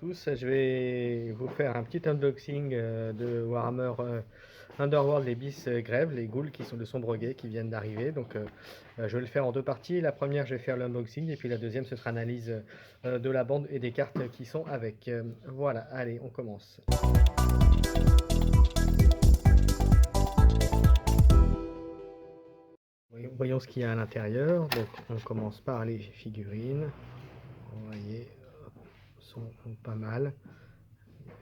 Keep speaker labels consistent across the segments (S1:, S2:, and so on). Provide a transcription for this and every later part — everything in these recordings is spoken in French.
S1: tous, je vais vous faire un petit unboxing de Warhammer Underworld, les bis grèves, les ghouls qui sont de Sombre Guet qui viennent d'arriver. Donc je vais le faire en deux parties. La première, je vais faire l'unboxing et puis la deuxième, ce sera analyse de la bande et des cartes qui sont avec. Voilà, allez, on commence. Voyons ce qu'il y a à l'intérieur. Donc on commence par les figurines. Vous voyez, sont pas mal.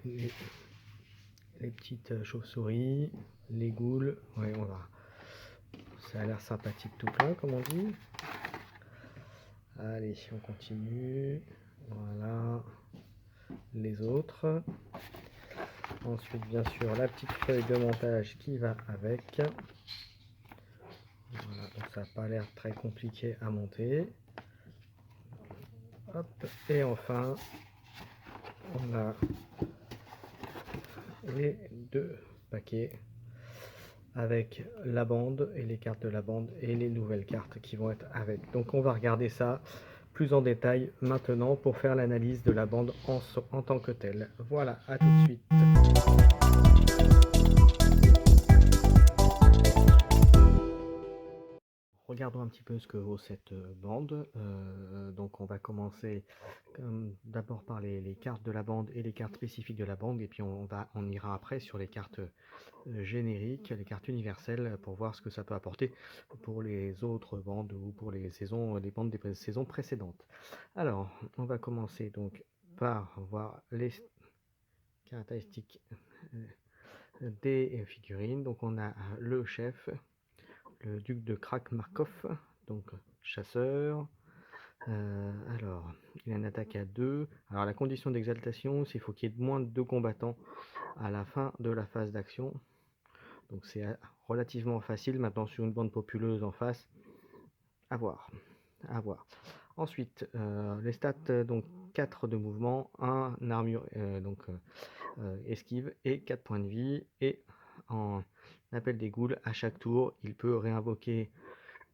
S1: Les petites chauves-souris, les ghouls, ouais, on va. Ça a l'air sympathique tout plein, comme on dit. Allez, on continue. Voilà. Les autres. Ensuite, bien sûr, la petite feuille de montage qui va avec. Voilà, donc ça n'a pas l'air très compliqué à monter. Hop. Et enfin, on a les deux paquets avec la bande et les cartes de la bande et les nouvelles cartes qui vont être avec. Donc on va regarder ça plus en détail maintenant pour faire l'analyse de la bande en tant que telle. Voilà, à tout de suite. Regardons un petit peu ce que vaut cette bande. Donc on va commencer d'abord par les cartes de la bande et les cartes spécifiques de la bande, et puis on ira après sur les cartes génériques, les cartes universelles, pour voir ce que ça peut apporter pour les autres bandes ou pour les bandes des saisons précédentes. Alors, on va commencer donc par voir les caractéristiques des figurines. Donc on a le chef, le duc de Krak Markov, donc chasseur. Alors, il a une attaque à 2. Alors la condition d'exaltation, c'est qu'il faut qu'il y ait moins de 2 combattants à la fin de la phase d'action. Donc c'est relativement facile. Maintenant, sur une bande populeuse en face, à voir. Ensuite, les stats, donc 4 de mouvement, 1 armure, esquive et 4 points de vie. Et en appel des ghouls, à chaque tour, il peut réinvoquer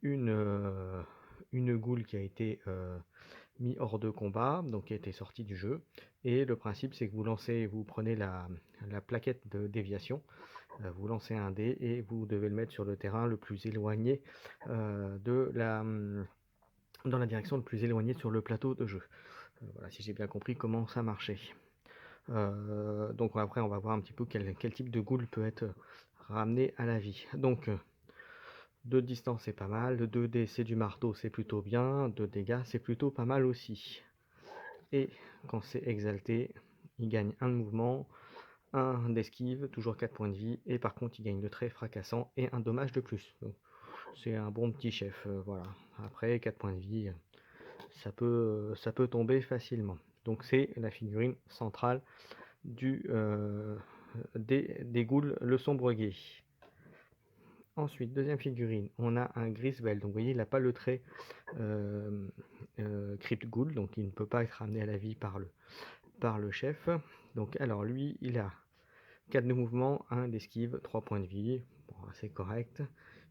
S1: une ghoul qui a été mis hors de combat, donc qui a été sortie du jeu. Et le principe, c'est que vous prenez la plaquette de déviation, vous lancez un dé et vous devez le mettre sur le terrain le plus éloigné dans la direction le plus éloignée sur le plateau de jeu. Voilà, si j'ai bien compris comment ça marchait. Donc après, on va voir un petit peu quel type de ghoul peut être ramené à la vie. Donc, de distance, c'est pas mal. De 2D, c'est du marteau, c'est plutôt bien. De dégâts, c'est plutôt pas mal aussi. Et quand c'est exalté, il gagne 1 de mouvement, 1 d'esquive, toujours 4 points de vie. Et par contre, il gagne le trait fracassant et un dommage de plus. Donc, c'est un bon petit chef. Voilà. Après, 4 points de vie, ça peut tomber facilement. Donc c'est la figurine centrale des ghouls, le sombre guet. Ensuite, deuxième figurine, on a un Grisvel. Donc vous voyez, il n'a pas le trait Crypt Ghoul, donc il ne peut pas être ramené à la vie par le chef. Donc alors lui, il a 4 de mouvement, 1 d'esquive, 3 points de vie, bon, c'est correct.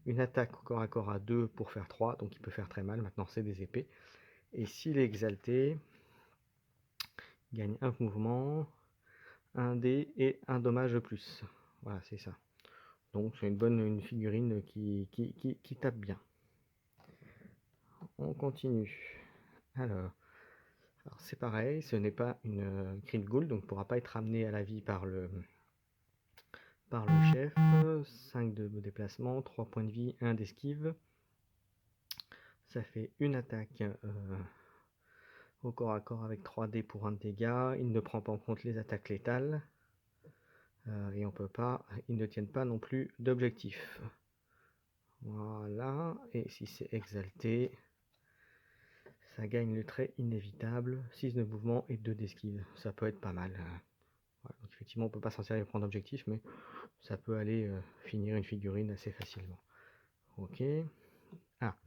S1: Une attaque corps à corps à 2 pour faire 3, donc il peut faire très mal. Maintenant c'est des épées. Et s'il est exalté, il gagne 1 mouvement, 1 dé et 1 dommage de plus. Voilà, c'est ça. Donc c'est une figurine qui tape bien. On continue. Alors c'est pareil, ce n'est pas une Crypt Ghoul, donc ne pourra pas être ramené à la vie par le chef. 5 de déplacement, 3 points de vie, 1 d'esquive. Ça fait une attaque au corps à corps avec 3 dés pour 1 de dégâts. Il ne prend pas en compte les attaques létales. Et on peut pas, ils ne tiennent pas non plus d'objectif. Voilà, et si c'est exalté, ça gagne le trait inévitable, 6 de mouvement et 2 d'esquive. Ça peut être pas mal. Voilà, donc effectivement, on peut pas s'en servir pour prendre d'objectif, mais ça peut aller finir une figurine assez facilement. Ok. Ah,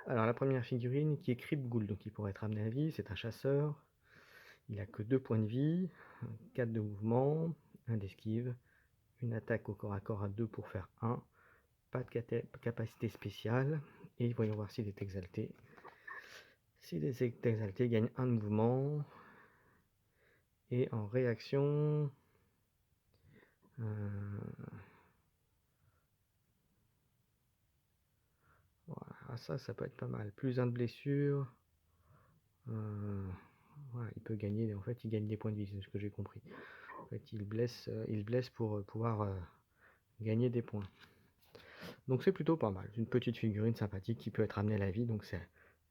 S1: alors la première figurine qui est Crypt Ghoul, donc il pourrait être amené à vie, c'est un chasseur. Il a que 2 points de vie, 4 de mouvement, 1 d'esquive, une attaque au corps à corps à 2 pour faire 1. Pas de capacité spéciale. Et voyons voir s'il est exalté. S'il est exalté, il gagne 1 de mouvement, Et en réaction, voilà, ça peut être pas mal. Plus 1 de blessure. Voilà, il peut gagner, en fait il gagne des points de vie, c'est ce que j'ai compris. En fait il blesse pour pouvoir gagner des points. Donc c'est plutôt pas mal. Une petite figurine sympathique qui peut être amenée à la vie, donc ça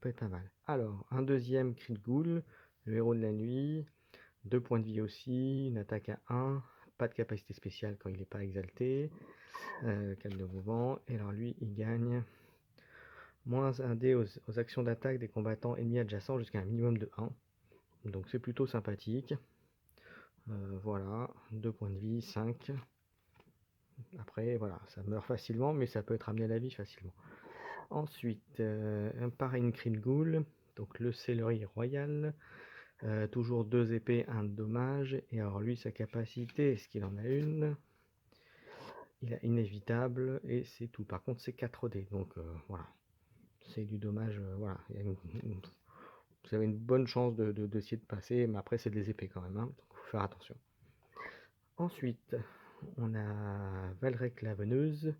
S1: peut être pas mal. Alors, un deuxième cri de Ghoul, le héros de la nuit, 2 points de vie aussi, une attaque à 1, pas de capacité spéciale quand il n'est pas exalté, 4 de mouvement, et alors lui il gagne moins 1 dé aux actions d'attaque des combattants ennemis adjacents jusqu'à un minimum de 1. Donc c'est plutôt sympathique. Voilà, 2 points de vie, 5. Après, voilà, ça meurt facilement, mais ça peut être amené à la vie facilement. Ensuite, pareil, une Crit Ghoul, donc le Céleri Royal. Toujours 2 épées, 1 de dommage. Et alors lui, sa capacité, est-ce qu'il en a une? Il a inévitable, et c'est tout. Par contre, c'est 4 dés, donc voilà. C'est du dommage, voilà. Vous avez une bonne chance d'essayer de passer, mais après, c'est des épées quand même, hein, donc il faut faire attention. Ensuite, on a Valrek la Veneuse,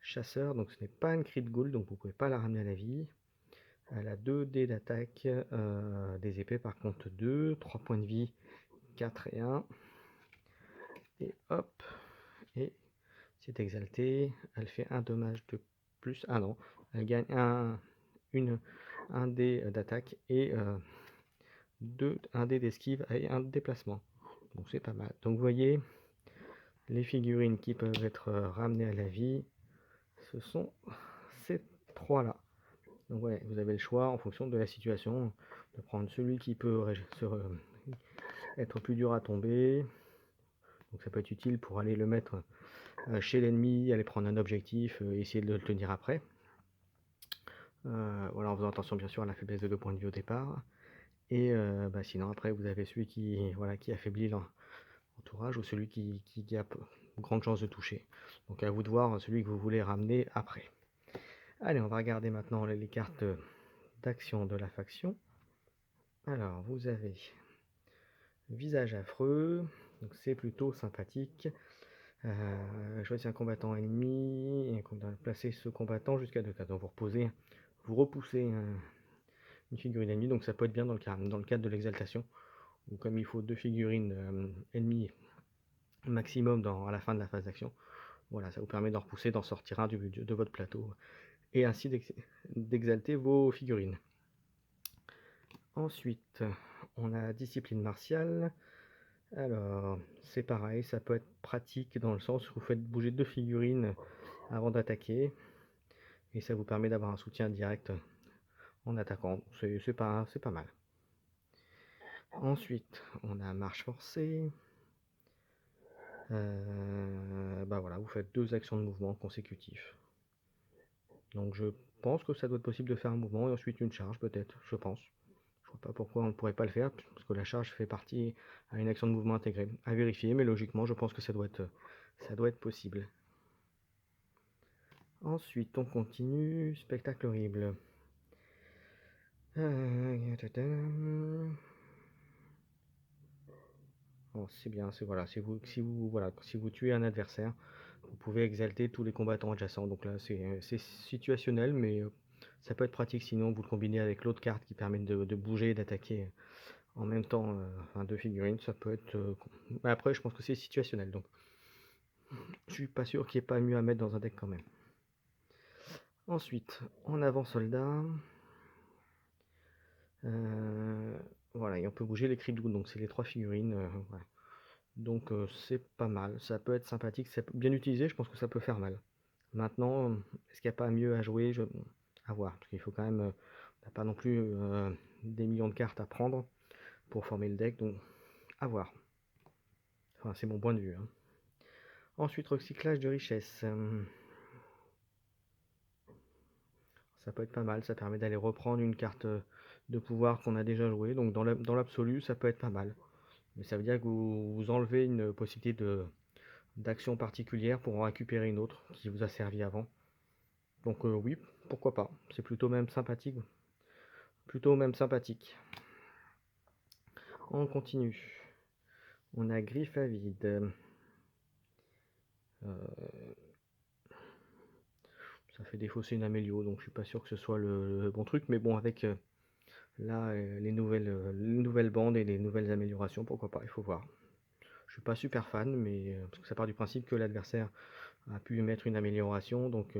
S1: chasseur, donc ce n'est pas une Crit Ghoul, donc vous ne pouvez pas la ramener à la vie. Elle a 2 dés d'attaque, des épées par contre 2, 3 points de vie, 4 et 1. Et hop, et c'est exalté, elle fait un dommage de plus, ah non, elle gagne un dé d'attaque et un dé d'esquive et un de déplacement. Donc c'est pas mal. Donc vous voyez, les figurines qui peuvent être ramenées à la vie, ce sont ces 3 là. Donc ouais, vous avez le choix en fonction de la situation de prendre celui qui peut être plus dur à tomber. Donc ça peut être utile pour aller le mettre chez l'ennemi, aller prendre un objectif, essayer de le tenir après. Voilà, en faisant attention bien sûr à la faiblesse de 2 points de vie au départ. Et sinon après vous avez celui qui affaiblit l'entourage ou celui qui a grande chance de toucher. Donc à vous de voir celui que vous voulez ramener après. Allez, on va regarder maintenant les cartes d'action de la faction. Alors vous avez visage affreux, donc c'est plutôt sympathique. Choisissez un combattant ennemi et placez ce combattant jusqu'à 2 cas. Donc vous repoussez une figurine ennemie, donc ça peut être bien dans le cadre de l'exaltation, ou comme il faut 2 figurines ennemies maximum à la fin de la phase d'action. Voilà, ça vous permet d'en repousser, d'en sortir un de votre plateau, et ainsi d'exalter vos figurines. Ensuite, on a discipline martiale. Alors, c'est pareil, ça peut être pratique dans le sens où vous faites bouger 2 figurines avant d'attaquer, et ça vous permet d'avoir un soutien direct en attaquant. C'est pas mal. Ensuite, on a marche forcée. Voilà, vous faites 2 actions de mouvement consécutifs. Donc je pense que ça doit être possible de faire un mouvement et ensuite une charge peut-être, je pense. Je vois pas pourquoi on ne pourrait pas le faire, parce que la charge fait partie à une action de mouvement intégrée. À vérifier, mais logiquement je pense que ça doit être possible. Ensuite on continue, spectacle horrible. Bon, c'est bien, si vous tuez un adversaire, vous pouvez exalter tous les combattants adjacents. Donc là c'est situationnel, mais ça peut être pratique sinon vous le combinez avec l'autre carte qui permet de bouger et d'attaquer en même temps, 2 figurines, ça peut être... après je pense que c'est situationnel, donc je suis pas sûr qu'il n'y ait pas mieux à mettre dans un deck quand même. Ensuite, en avant soldat, voilà, et on peut bouger les cris de doute, donc c'est les 3 figurines, voilà. Donc c'est pas mal, ça peut être sympathique, c'est bien utilisé, je pense que ça peut faire mal. Maintenant, est-ce qu'il n'y a pas mieux à jouer, à voir, parce qu'il faut quand même, on n'a pas non plus des millions de cartes à prendre pour former le deck, donc à voir. Enfin, c'est mon point de vue, hein. Ensuite, recyclage de richesse. Ça peut être pas mal, ça permet d'aller reprendre une carte de pouvoir qu'on a déjà joué. Donc dans l'absolu, ça peut être pas mal. Mais ça veut dire que vous enlevez une possibilité d'action particulière pour en récupérer une autre qui vous a servi avant. Donc oui, pourquoi pas. C'est plutôt même sympathique. On continue. On a griffe à vide. Ça fait défausser une amélio, donc je suis pas sûr que ce soit le bon truc, mais bon, avec là les nouvelles bandes et les nouvelles améliorations, pourquoi pas, il faut voir. Je suis pas super fan, mais parce que ça part du principe que l'adversaire a pu mettre une amélioration, donc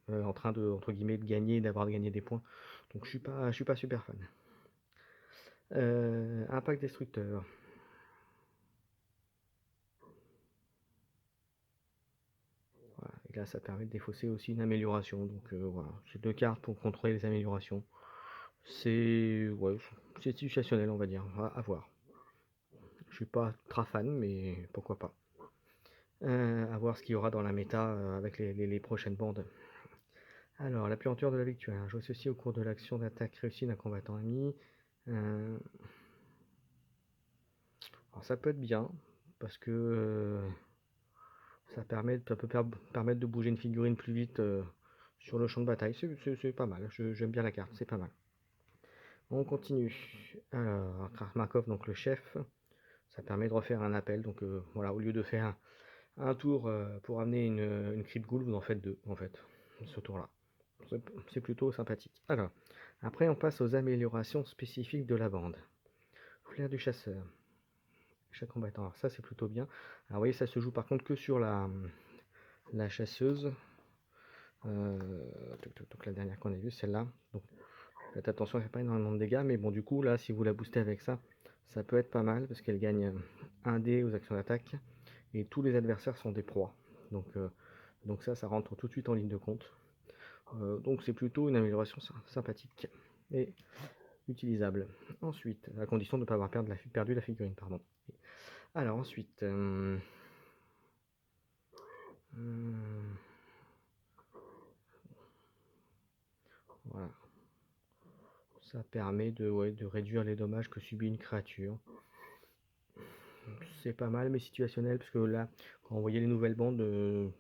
S1: en train de, entre guillemets, de gagner, d'avoir gagné des points. Donc je suis pas super fan. Impact destructeur. Voilà. Et là, ça permet de défausser aussi une amélioration. Donc voilà, j'ai deux cartes pour contrôler les améliorations. C'est ouais, c'est situationnel, on va dire. À voir. Je suis pas très fan, mais pourquoi pas. À voir ce qu'il y aura dans la méta avec les prochaines bandes. Alors, la puanteur de la victoire. Jouer ceci au cours de l'action d'attaque réussie d'un combattant ami. Alors ça peut être bien, parce que ça peut permettre de bouger une figurine plus vite sur le champ de bataille. C'est pas mal, j'aime bien la carte, c'est pas mal. On continue. Alors, Krach Markov, donc le chef, ça permet de refaire un appel. Donc voilà, au lieu de faire un tour pour amener une Crypt Ghoul, vous en faites deux, en fait, ce tour-là. C'est plutôt sympathique. Alors, après on passe aux améliorations spécifiques de la bande. Flair du chasseur. Chaque combattant. Alors ça c'est plutôt bien. Alors vous voyez, ça se joue par contre que sur la chasseuse. Donc la dernière qu'on a vue, celle-là. Donc faites attention, elle fait pas énormément de dégâts, mais bon du coup là, si vous la boostez avec ça, ça peut être pas mal parce qu'elle gagne un dé aux actions d'attaque et tous les adversaires sont des proies. Donc ça rentre tout de suite en ligne de compte. Donc c'est plutôt une amélioration sympathique et utilisable. Ensuite, à condition de ne pas avoir perdu la figurine, pardon. Alors ensuite, voilà. Ça permet de réduire les dommages que subit une créature. C'est pas mal, mais situationnel, parce que là, quand on voyait les nouvelles bandes,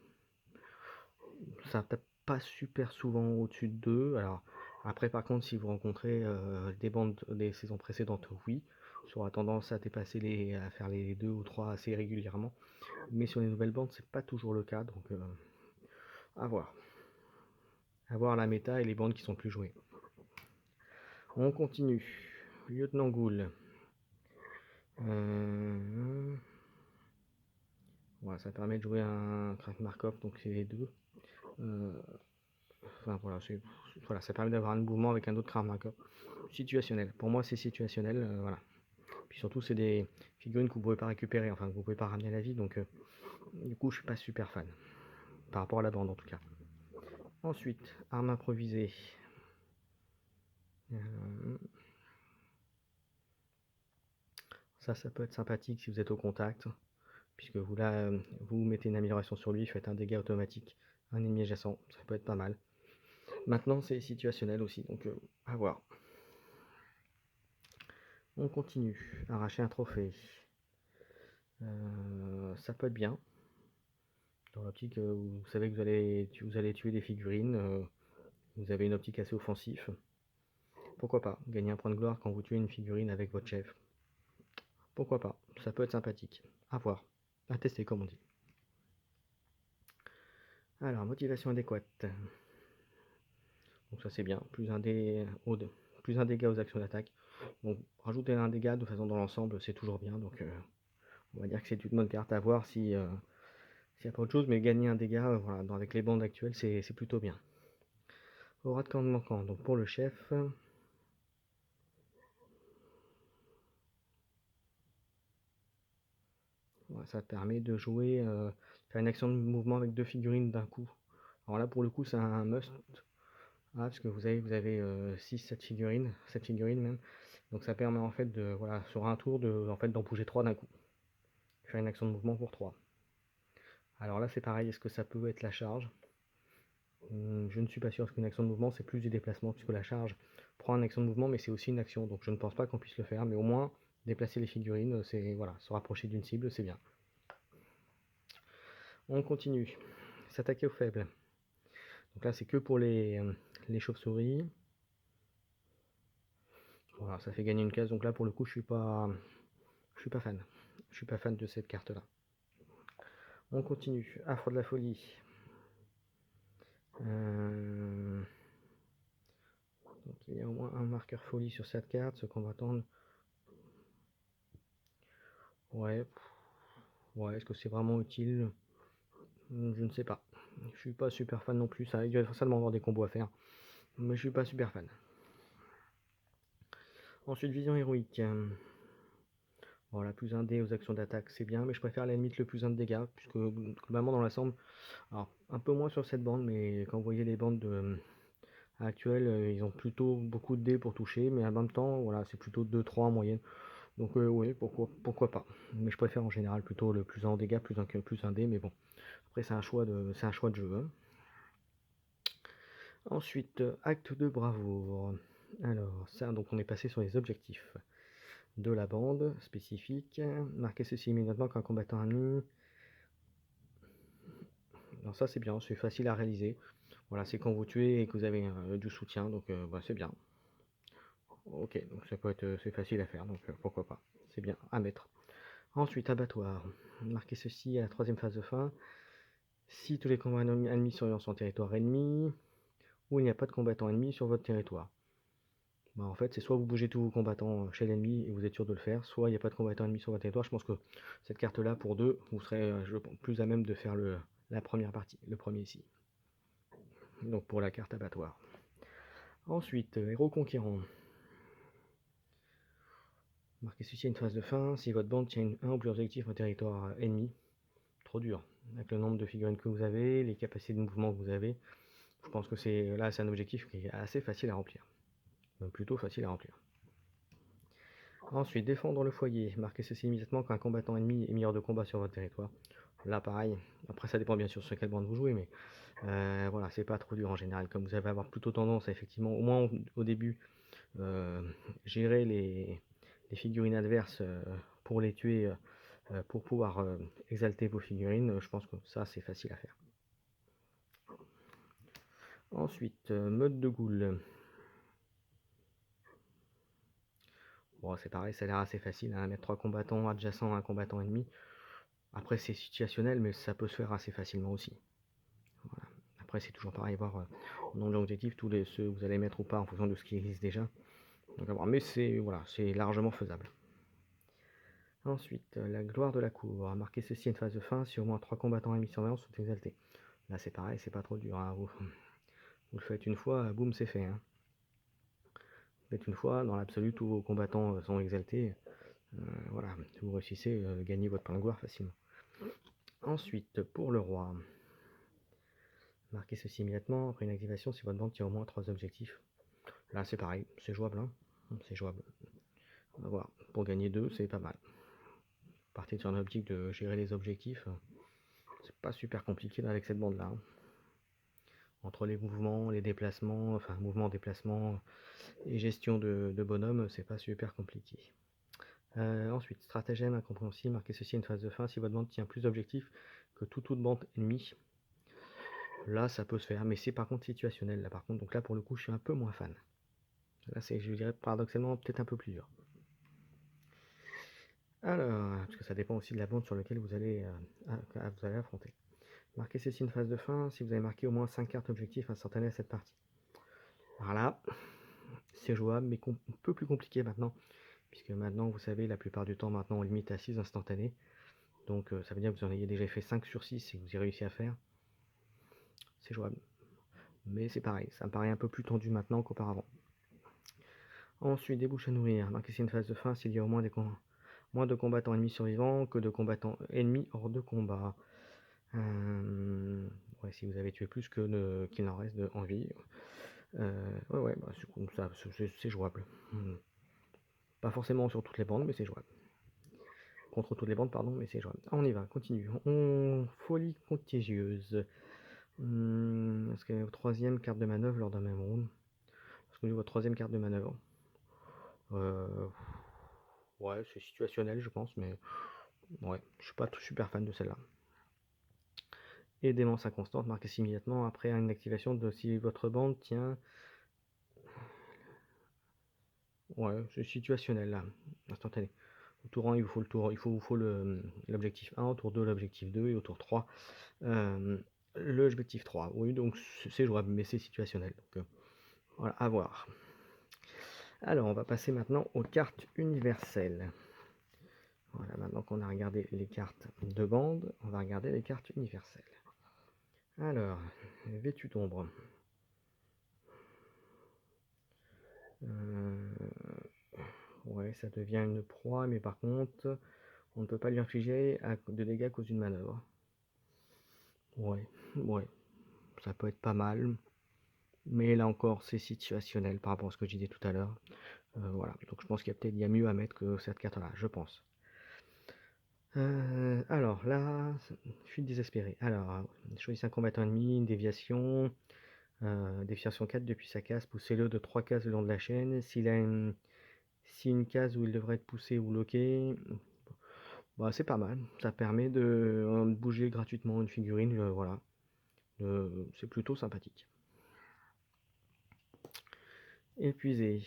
S1: ça tape pas super souvent au-dessus de 2. Alors, après, par contre, si vous rencontrez des bandes des saisons précédentes, oui, ça aura tendance à dépasser à faire les 2 ou 3 assez régulièrement. Mais sur les nouvelles bandes, c'est pas toujours le cas, donc à voir. À voir la méta et les bandes qui sont plus jouées. On continue. Lieutenant Ghoul. Voilà, ça permet de jouer un Krach Markov, donc c'est les deux. Enfin voilà, voilà, ça permet d'avoir un mouvement avec un autre Krach Markov. Situationnel. Pour moi, c'est situationnel. Voilà. Puis surtout, c'est des figurines que vous ne pouvez pas récupérer, enfin que vous ne pouvez pas ramener à la vie, donc du coup, je suis pas super fan. Par rapport à la bande en tout cas. Ensuite, arme improvisée. Ça peut être sympathique si vous êtes au contact, puisque vous là, vous mettez une amélioration sur lui, faites un dégât automatique, un ennemi adjacent, ça peut être pas mal. Maintenant, c'est situationnel aussi, donc à voir. On continue. Arracher un trophée. Ça peut être bien. Dans l'optique, vous savez que vous allez tuer des figurines, vous avez une optique assez offensive. Pourquoi pas gagner un point de gloire quand vous tuez une figurine avec votre chef. Pourquoi pas, ça peut être sympathique. À voir, à tester comme on dit. Alors, motivation adéquate. Donc ça c'est bien, plus un dégât aux actions d'attaque. Donc rajouter un dégât de façon dans l'ensemble, c'est toujours bien. Donc on va dire que c'est une bonne carte à voir s'il n'y a pas autre chose, mais gagner un dégât voilà, avec les bandes actuelles, c'est plutôt bien. Aura de camp de manquant, donc pour le chef. Voilà, ça permet de jouer, faire une action de mouvement avec deux figurines d'un coup. Alors là pour le coup c'est un must. Parce que vous avez 6-7 figurines, 7 figurines même. Donc ça permet en fait de, voilà, sur un tour d'en bouger 3 d'un coup. Faire une action de mouvement pour 3. Alors là c'est pareil, est-ce que ça peut être la charge? Je ne suis pas sûr, parce qu'une action de mouvement c'est plus du déplacement, puisque la charge prend une action de mouvement, mais c'est aussi une action, donc je ne pense pas qu'on puisse le faire, mais au moins déplacer les figurines, c'est voilà, se rapprocher d'une cible, c'est bien. On continue. S'attaquer aux faibles. Donc là c'est que pour les chauves-souris. Voilà, ça fait gagner une case, donc là pour le coup je suis pas fan. Je suis pas fan de cette carte là. On continue. Affre de la folie. Donc il y a au moins un marqueur folie sur cette carte. Ce qu'on va attendre. Ouais. Ouais, est-ce que c'est vraiment utile? Je ne sais pas. Je suis pas super fan non plus. Ça, il va forcément avoir des combos à faire. Mais je suis pas super fan. Ensuite, vision héroïque. Voilà, plus un dé aux actions d'attaque, c'est bien, mais je préfère à la limite le plus un de dégâts, puisque globalement dans l'ensemble, alors un peu moins sur cette bande, mais quand vous voyez les bandes actuelles, ils ont plutôt beaucoup de dés pour toucher, mais en même temps, voilà, c'est plutôt 2-3 en moyenne. Donc oui, pourquoi pas. Mais je préfère en général plutôt le plus un en dégâts, plus un dé, mais bon. Après c'est un choix de jeu. Hein. Ensuite, acte de bravoure. Alors, ça, donc on est passé sur les objectifs de la bande spécifique. Marquez ceci immédiatement quand un combattant ennemi. Alors ça c'est bien, c'est facile à réaliser. Voilà, c'est quand vous tuez et que vous avez du soutien, donc bah, c'est bien. Ok, donc ça peut être c'est facile à faire, donc pourquoi pas. C'est bien à mettre. Ensuite, abattoir. Marquez ceci à la troisième phase de fin. Si tous les combattants ennemis sont sur territoire ennemi, ou il n'y a pas de combattants ennemis sur votre territoire. Bah, en fait, c'est soit vous bougez tous vos combattants chez l'ennemi et vous êtes sûr de le faire, soit il n'y a pas de combattants ennemis sur votre territoire. Je pense que cette carte-là, pour deux, vous serez plus à même de faire la première partie, le premier ici. Donc pour la carte abattoir. Ensuite, héros conquérant. Marquez ceci à une phase de fin. Si votre bande tient un ou plusieurs objectifs en territoire ennemi, trop dur. Avec le nombre de figurines que vous avez, les capacités de mouvement que vous avez, je pense que c'est un objectif qui est assez facile à remplir. Plutôt facile à remplir. Ensuite, défendre le foyer. Marquez ceci immédiatement quand un combattant ennemi est mis hors de combat sur votre territoire. Là, pareil. Après, ça dépend bien sûr sur quelle bande vous jouez, mais voilà, c'est pas trop dur en général. Comme vous allez avoir plutôt tendance à effectivement, au moins au début, gérer les figurines adverses pour les tuer, pour pouvoir exalter vos figurines, je pense que ça c'est facile à faire. Ensuite, mode de goule. Bon, c'est pareil, ça a l'air assez facile, hein, mettre 3 combattants adjacents à un combattant ennemi. Après, c'est situationnel, mais ça peut se faire assez facilement aussi. Voilà. Après, c'est toujours pareil, voir au nom de l'objectif, tous ceux que vous allez mettre ou pas en fonction de ce qui existe déjà. Donc, mais c'est voilà, largement faisable. Ensuite, la gloire de la cour. Marquez ceci à une phase de fin si au moins 3 combattants ennemis surveillants sont exaltés. Là, c'est pareil, c'est pas trop dur. Hein. Vous le faites une fois, boum, c'est fait. Hein. Vous faites une fois, dans l'absolu, tous vos combattants sont exaltés. Voilà, vous réussissez à gagner votre point de gloire facilement. Ensuite, pour le roi. Marquez ceci immédiatement après une activation si votre bande tient au moins 3 objectifs. Là, c'est pareil, c'est jouable. Hein. C'est jouable. On va voir. Pour gagner 2, c'est pas mal. Partez sur une optique de gérer les objectifs. C'est pas super compliqué avec cette bande là. Hein. Entre les mouvements, les déplacements, enfin mouvement, déplacement et gestion de bonhomme, c'est pas super compliqué. Ensuite, stratagème incompréhensible, marquez ceci à une phase de fin si votre bande tient plus d'objectifs que toute bande ennemie. Là, ça peut se faire, mais c'est par contre situationnel. Là, par contre, donc là pour le coup, je suis un peu moins fan. Là, c'est, je dirais paradoxalement, peut-être un peu plus dur. Alors, parce que ça dépend aussi de la bande sur laquelle vous allez affronter. Marquez ceci une phase de fin si vous avez marqué au moins 5 cartes objectifs instantanées à cette partie. Voilà, c'est jouable, mais un peu plus compliqué maintenant, puisque maintenant, vous savez, la plupart du temps, maintenant, on limite à 6 instantanés. Donc, ça veut dire que vous en ayez déjà fait 5 sur 6 et que vous y réussissez à faire. C'est jouable. Mais c'est pareil, ça me paraît un peu plus tendu maintenant qu'auparavant. Ensuite, des bouches à nourrir. Marquez une phase de fin s'il y a au moins moins de combattants ennemis survivants que de combattants ennemis hors de combat. Ouais, si vous avez tué plus qu'il n'en reste en vie. Ouais, bah, c'est jouable. Pas forcément sur toutes les bandes, mais c'est jouable. Contre toutes les bandes, pardon, mais c'est jouable. On y va, continue. Folie contagieuse. Est-ce que troisième carte de manœuvre lors d'un même round? Est-ce que votre troisième carte de manœuvre? Ouais, c'est situationnel, je pense, mais ouais, je suis pas super fan de celle-là. Et démence inconstante, marquez immédiatement après une activation de si votre bande tient. Ouais, c'est situationnel là, instantané. Au tour 1, il vous faut l'objectif 1, au tour 2, l'objectif 2, et au tour 3, l'objectif 3. Oui, donc c'est jouable, mais c'est situationnel. Donc, voilà, à voir. Alors, on va passer maintenant aux cartes universelles. Voilà, maintenant qu'on a regardé les cartes de bande, on va regarder les cartes universelles. Alors, vêtu d'ombre. Ouais, ça devient une proie, mais par contre, on ne peut pas lui infliger de dégâts à cause d'une manœuvre. Ouais, ouais, ça peut être pas mal. Mais là encore, c'est situationnel par rapport à ce que je disais tout à l'heure. Voilà, donc je pense qu'il y a mieux à mettre que cette carte-là, je pense. Alors là, fuite désespérée. Alors, choisissez un combattant ennemi, une déviation. Déviation 4 depuis sa case, poussez-le de 3 cases le long de la chaîne. Si une case où il devrait être poussé ou bloqué, bah, c'est pas mal. Ça permet de bouger gratuitement une figurine. Voilà, c'est plutôt sympathique. Épuisé.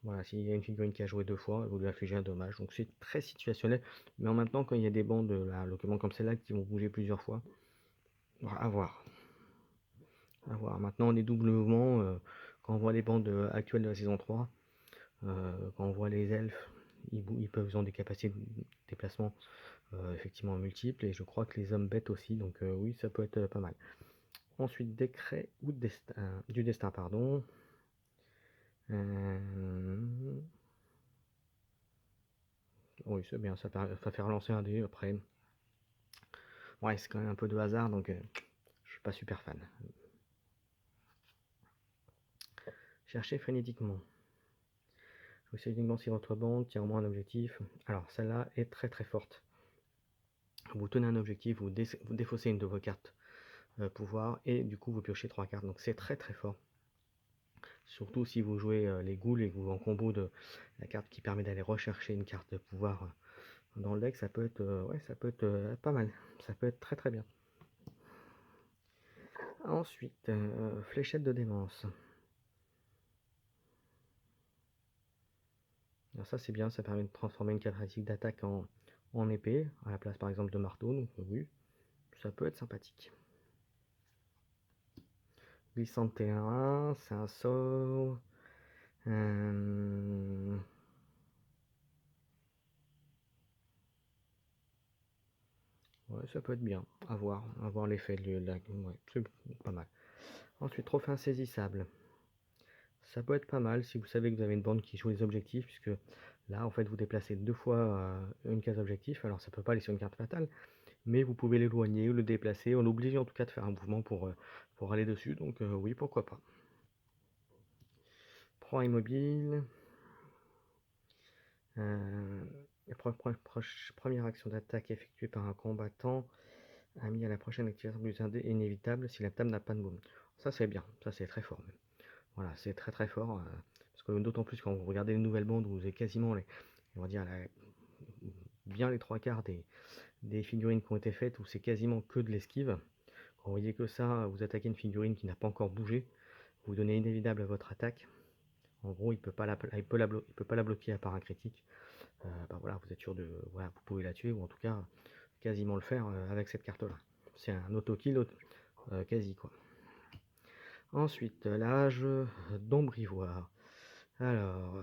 S1: Voilà, s'il y a une figurine qui a joué 2 fois, vous lui infligez un dommage. Donc c'est très situationnel. Mais en même temps, quand il y a des bandes, là, localement comme celle-là, qui vont bouger plusieurs fois, voilà, à voir. À voir. Maintenant, les doubles mouvements, quand on voit les bandes actuelles de la saison 3, quand on voit les elfes, ils peuvent ont des capacités de déplacement effectivement multiples. Et je crois que les hommes bêtes aussi. Donc oui, ça peut être pas mal. Ensuite, décret ou destin, du destin, pardon. Oui, c'est bien, ça fait relancer un dé après. Ouais, c'est quand même un peu de hasard, donc je suis pas super fan. Cherchez frénétiquement. Jouez uniquement si votre bande tient au moins un objectif. Alors, celle-là est très très forte. Vous tenez un objectif, vous défaussez une de vos cartes pouvoir, et du coup vous piochez 3 cartes. Donc c'est très très fort. Surtout si vous jouez les ghouls et que vous en combo de la carte qui permet d'aller rechercher une carte de pouvoir dans le deck, ça peut être, ouais, ça peut être pas mal. Ça peut être très très bien. Ensuite, fléchette de démence. Alors ça c'est bien, ça permet de transformer une caractéristique d'attaque en épée, à la place par exemple de marteau, donc oui, ça peut être sympathique. Glissant de terrain, c'est un sort. Ouais, ça peut être bien, à voir l'effet de la... Ouais, c'est pas mal. Ensuite, trophée insaisissable. Ça peut être pas mal si vous savez que vous avez une bande qui joue les objectifs, puisque là, en fait, vous déplacez 2 fois une case objectif. Alors, ça peut pas aller sur une carte fatale, mais vous pouvez l'éloigner ou le déplacer, en l'obligeant en tout cas de faire un mouvement pour aller dessus. Donc, oui, pourquoi pas. Proie immobile. Première action d'attaque effectuée par un combattant a mis à la prochaine activation plus un dé inévitable si la table n'a pas de boom. Ça, c'est bien, ça, c'est très fort. Même. Voilà, c'est très très fort. Parce que d'autant plus quand vous regardez les nouvelles bandes où vous avez quasiment on va dire bien les 3 quarts des figurines qui ont été faites où c'est quasiment que de l'esquive. Quand vous voyez que ça, vous attaquez une figurine qui n'a pas encore bougé, vous donnez inévitable à votre attaque. En gros, il peut pas la bloquer à part un critique. Bah voilà, vous êtes sûr de, voilà, vous pouvez la tuer ou en tout cas quasiment le faire avec cette carte-là. C'est un auto-kill quasi quoi. Ensuite, l'âge d'ombre ivoire. Alors,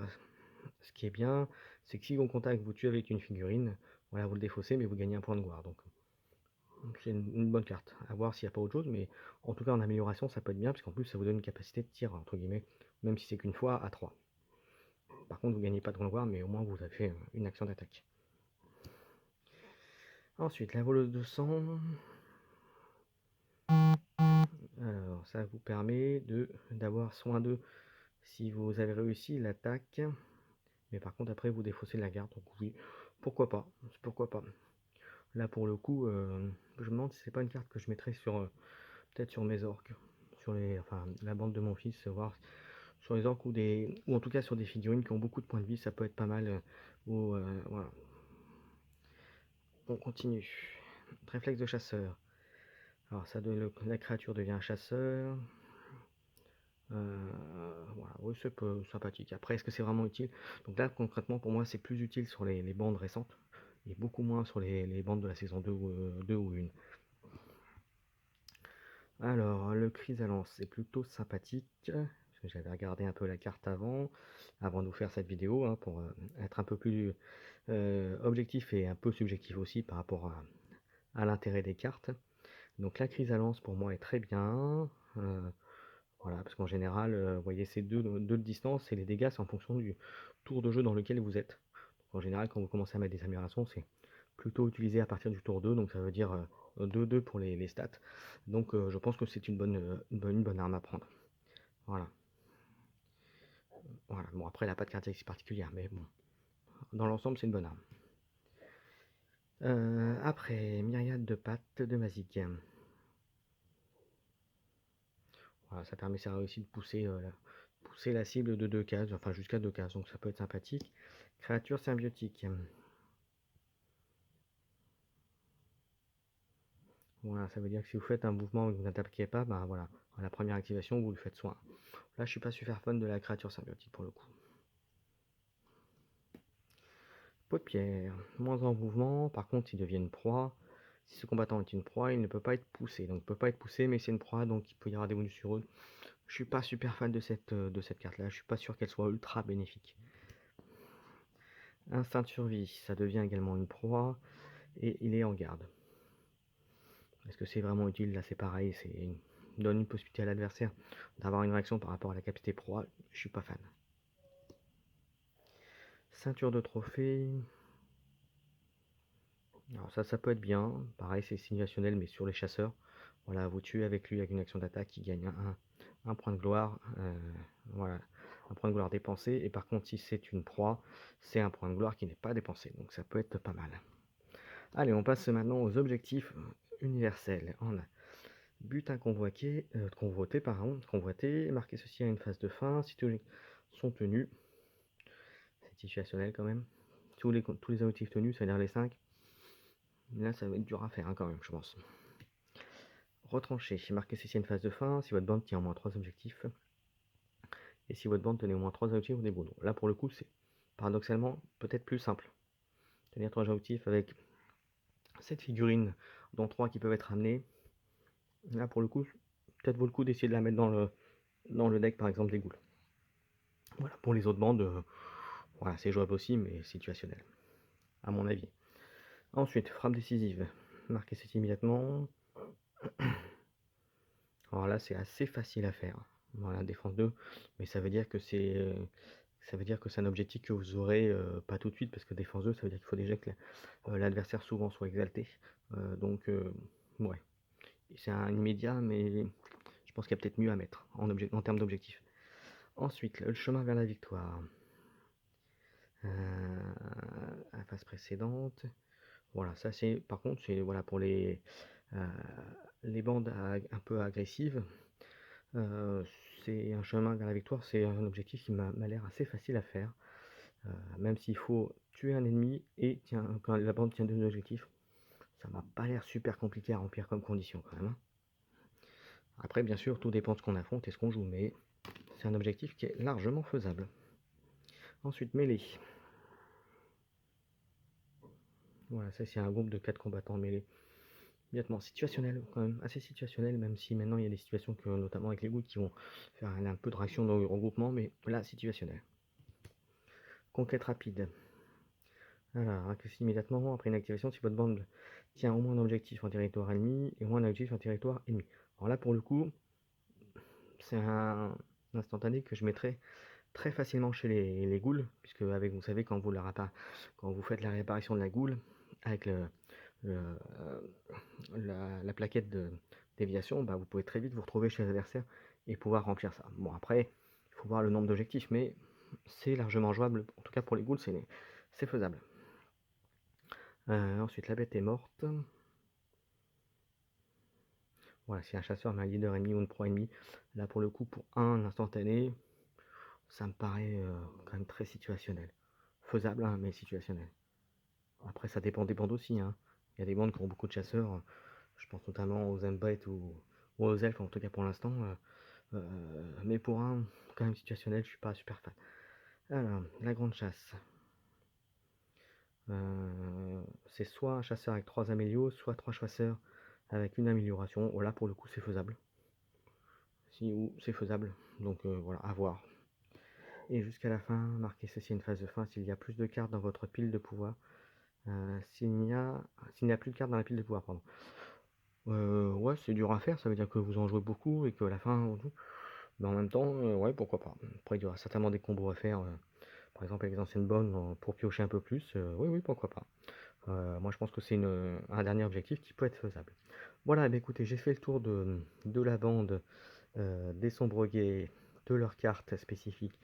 S1: ce qui est bien, c'est que si on contact vous tue avec une figurine, voilà, vous le défaussez, mais vous gagnez un point de gloire. Donc, c'est une bonne carte. À voir s'il n'y a pas autre chose, mais en tout cas, en amélioration, ça peut être bien, parce qu'en plus, ça vous donne une capacité de tir, entre guillemets, même si c'est qu'une fois à 3. Par contre, vous ne gagnez pas de point de gloire, mais au moins, vous avez fait une action d'attaque. Ensuite, la voleuse de sang. Alors, ça vous permet d'avoir soin d'eux si vous avez réussi l'attaque. Mais par contre, après, vous défaussez la garde. Donc oui, pourquoi pas. Pourquoi pas. Là, pour le coup, je me demande si c'est pas une carte que je mettrais sur peut-être sur mes orques. Enfin, la bande de mon fils, voir sur les orques ou en tout cas sur des figurines qui ont beaucoup de points de vie, ça peut être pas mal. Voilà. On continue. Réflexe de chasseur. Alors, la créature devient un chasseur. Voilà, oui, c'est sympathique. Après, est-ce que c'est vraiment utile? Donc là, concrètement, pour moi, c'est plus utile sur les bandes récentes et beaucoup moins sur les bandes de la saison 2 ou 1. Alors, le Chrysalance, c'est plutôt sympathique, parce que j'avais regardé un peu la carte avant de vous faire cette vidéo, hein, pour être un peu plus objectif et un peu subjectif aussi par rapport à l'intérêt des cartes. Donc la Chrysalance pour moi est très bien, voilà, parce qu'en général, vous voyez ces deux de distance et les dégâts c'est en fonction du tour de jeu dans lequel vous êtes. Donc, en général, quand vous commencez à mettre des améliorations, c'est plutôt utilisé à partir du tour 2, donc ça veut dire 2-2 pour les stats. Donc je pense que c'est une bonne arme à prendre. Voilà. Voilà. Bon, après, elle n'a pas de caractéristique particulière, mais bon, dans l'ensemble, c'est une bonne arme. Après, myriade de pattes de Mazik. Voilà, ça permet ça aussi de pousser la cible de 2 cases, enfin jusqu'à 2 cases, donc ça peut être sympathique. Créature symbiotique. Voilà, ça veut dire que si vous faites un mouvement et que vous n'attaquez pas, ben voilà, à la première activation, vous le faites soin. Là, je suis pas super fan de la créature symbiotique pour le coup. Peau de pierre, moins en mouvement, par contre, il devient une proie. Si ce combattant est une proie, il ne peut pas être poussé. Donc, il peut pas être poussé, mais c'est une proie, donc il peut y avoir des bonus sur eux. Je suis pas super fan de cette carte-là. Je suis pas sûr qu'elle soit ultra bénéfique. Instinct de survie, ça devient également une proie et il est en garde. Est-ce que c'est vraiment utile? Là, c'est pareil, c'est donne une possibilité à l'adversaire d'avoir une réaction par rapport à la capacité proie. Je suis pas fan. Ceinture de trophée. Alors ça peut être bien. Pareil, c'est situationnel, mais sur les chasseurs. Voilà, vous tuez avec lui avec une action d'attaque qui gagne un point de gloire. Voilà, un point de gloire dépensé. Et par contre, si c'est une proie, c'est un point de gloire qui n'est pas dépensé. Donc ça peut être pas mal. Allez, on passe maintenant aux objectifs universels. On a butin convoité, marquer ceci à une phase de fin. Si tous les sont tenus, c'est situationnel quand même. Tous les objectifs tenus, c'est-à-dire les 5. Là, ça va être dur à faire hein, quand même, je pense. Retrancher, marquer ceci à une phase de fin. Si votre bande tient au moins 3 objectifs. Et si votre bande tenait au moins 3 objectifs au début. Là, pour le coup, c'est paradoxalement peut-être plus simple. Tenir 3 objectifs avec cette figurine, dont 3 qui peuvent être amenés. Là, pour le coup, peut-être vaut le coup d'essayer de la mettre dans le deck, par exemple, des ghouls. Voilà, pour les autres bandes, voilà, c'est jouable aussi, mais situationnel, à mon avis. Ensuite, frappe décisive. Marquer ceci immédiatement. Alors là, c'est assez facile à faire. Voilà, défense 2, mais ça veut dire que c'est un objectif que vous aurez pas tout de suite, parce que défense 2, ça veut dire qu'il faut déjà que l'adversaire souvent soit exalté. Donc, ouais, c'est un immédiat, mais je pense qu'il y a peut-être mieux à mettre en termes d'objectif. Ensuite, le chemin vers la victoire. La phase précédente. Voilà, ça c'est, par contre, c'est voilà pour les bandes un peu agressives. C'est un chemin vers la victoire, c'est un objectif qui m'a l'air assez facile à faire. Même s'il faut tuer un ennemi et quand la bande tient 2 objectifs, ça m'a pas l'air super compliqué à remplir comme condition quand même. Hein. Après, bien sûr, tout dépend de ce qu'on affronte et ce qu'on joue, mais c'est un objectif qui est largement faisable. Ensuite, mêlée. Voilà, ça c'est un groupe de 4 combattants mêlés. Immédiatement situationnel, quand même assez situationnel, même si maintenant il y a des situations que, notamment avec les ghouls, qui vont faire un peu de réaction dans le regroupement, mais là situationnel. Conquête rapide. Alors, accessible immédiatement après une activation si votre bande tient au moins un objectif en territoire ennemi et au moins un objectif en territoire ennemi. Alors là, pour le coup, c'est un instantané que je mettrais très facilement chez les ghouls, puisque avec, vous savez, quand vous faites la réapparition de la ghoul, avec le, la plaquette de déviation, bah, vous pouvez très vite vous retrouver chez l'adversaire et pouvoir remplir ça. Bon, après, il faut voir le nombre d'objectifs, mais c'est largement jouable. En tout cas, pour les ghouls, c'est faisable. Ensuite, la bête est morte. Voilà, si un chasseur met un leader ennemi ou une proie ennemie, là pour le coup, pour un instantané, ça me paraît quand même très situationnel. Faisable, hein, mais situationnel. Après, ça dépend des bandes aussi. Hein. Il y a des bandes qui ont beaucoup de chasseurs. Je pense notamment aux Embêtes ou aux elfes, en tout cas pour l'instant. Mais pour un quand même situationnel, je suis pas super fan. Alors, la grande chasse. C'est soit un chasseur avec 3 amélios, soit 3 chasseurs avec une amélioration. Oh, là, pour le coup, c'est faisable. Si ou c'est faisable. Donc voilà, à voir. Et jusqu'à la fin, marquez ceci une phase de fin. S'il y a plus de cartes dans votre pile de pouvoir, s'il n'y a plus de cartes dans la pile de pouvoir, pardon. Ouais, c'est dur à faire, ça veut dire que vous en jouez beaucoup et que la fin, mais en même temps, ouais, pourquoi pas. Après, il y aura certainement des combos à faire, par exemple avec les anciennes bonnes pour piocher un peu plus. Oui, oui, pourquoi pas. Moi, je pense que c'est un dernier objectif qui peut être faisable. Voilà, bah, écoutez, j'ai fait le tour de la bande, des sombreguets, de leurs cartes spécifiques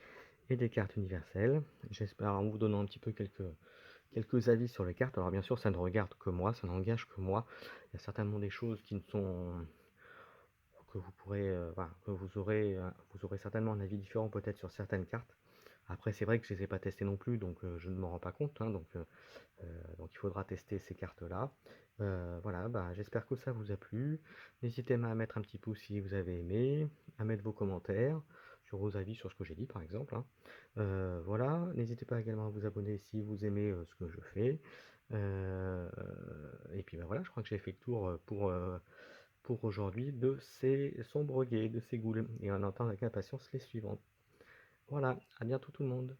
S1: et des cartes universelles. J'espère en vous donnant un petit peu quelques avis sur les cartes. Alors bien sûr, ça ne regarde que moi, ça n'engage que moi. Il y a certainement des choses qui ne sont que vous pourrez, voilà, que vous aurez certainement un avis différent peut-être sur certaines cartes. Après, c'est vrai que je ne les ai pas testées non plus, donc je ne m'en rends pas compte, hein, donc il faudra tester ces cartes-là. Voilà, bah, j'espère que ça vous a plu. N'hésitez pas à mettre un petit pouce si vous avez aimé, à mettre vos commentaires sur vos avis sur ce que j'ai dit par exemple, hein. Voilà, n'hésitez pas également à vous abonner si vous aimez ce que je fais. Euh, et puis bah, voilà, je crois que j'ai fait le tour pour aujourd'hui de ces sombres guets, de ces ghouls. Et on attend avec impatience les suivantes. Voilà, à bientôt tout le monde.